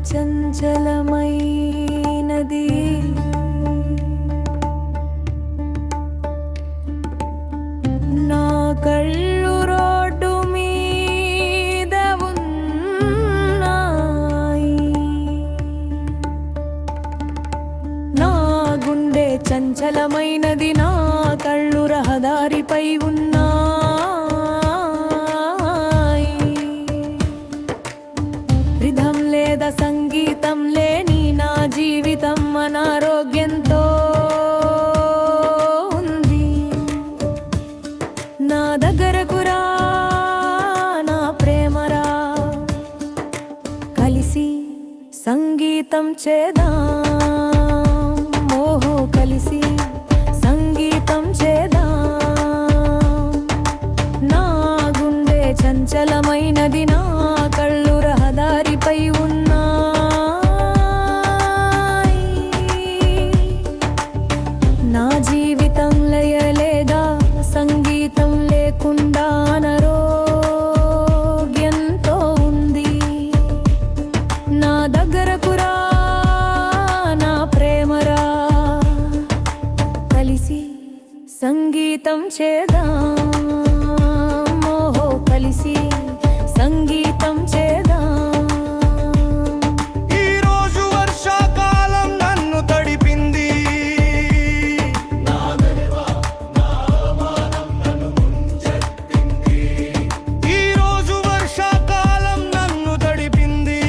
చంచలమైనది నా కళ్ళు రోడ్డు మీద ఉన్నాయి. నా గుండె చంచలమైనది, నా కళ్ళు రహదారిపై ఉన్నాయి. రిధం లేదా సంగీతం లేని నా జీవితం అనారోగ్యంతో ఉంది. నా దగ్గరకు రా నా ప్రేమరా, కలిసి సంగీతం చేద్దాం. ఓహో కలిసి సంగీతం చేద్దాం. నా గుండె చంచలమైనది, నా కళ్ళు రహదారిపై ఉన్నాయి. నా జీవితం లయలేదా సంగీతం లేకుండా అనారోగ్యంతో ఉంది. నా దగ్గరకు రా నా ప్రేమరా, కలిసి సంగీతం చేద్దాం. ఓహో కలిసి సంగీతం చేద్దాం. ఈ రోజు వర్షాకాలం నన్ను తడిపింది. ఈ రోజు వర్షాకాలం నన్ను తడిపింది.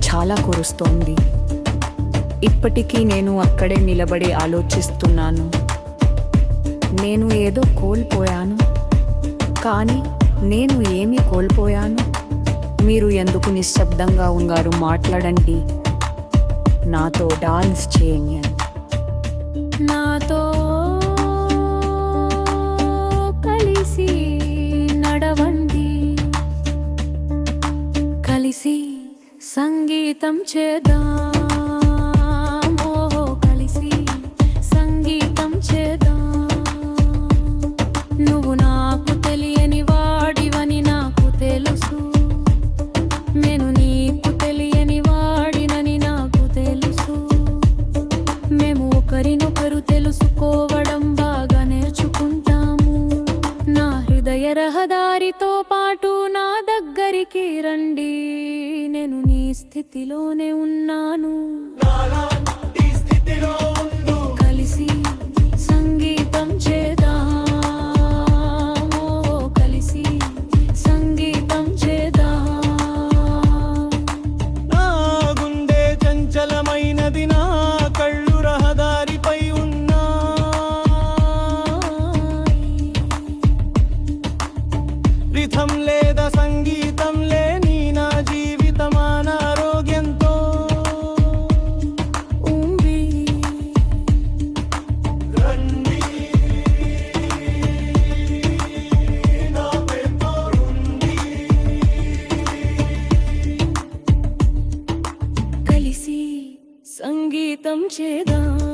చాలా కురుస్తోంది. ఇప్పటికీ నేను అక్కడే నిలబడి ఆలోచిస్తున్నాను. నేను ఏదో కోల్పోయాను, కానీ నేను ఏమి కోల్పోయాను? మీరు ఎందుకు నిశ్శబ్దంగా ఉన్నారు? మాట్లాడండి, నాతో డాన్స్ చేయండి. నాతో కలిసి నడవండి, కలిసి సంగీతం చేద్దాం. ఓహో కలిసి సంగీతం చేద్దాం. నువ్వు నాకు తెలియని వాడివని నాకు తెలుసు, నేను నీకు తెలియని వాడినని నాకు తెలుసు. మేము ఒకరినొకరు తెలుసుకోవడం బాగా నేర్చుకుంటాము. నా హృదయ రహదారితో పాటు నా దగ్గరికి రండి, నేను నీ స్థితిలోనే ఉన్నాను. కలిసి సంగీతం చేద్దాం. ఓ కలిసి సంగీతం చేద్దాం. నా గుండె చంచలమైనది, నా కళ్ళు రహదారిపై ఉన్నాయి. రిథం లేదా సంగీతం లేని నా జీవితం అనారోగ్యంతో ఉంది. కలిసి సంగీతం చేద్దాం.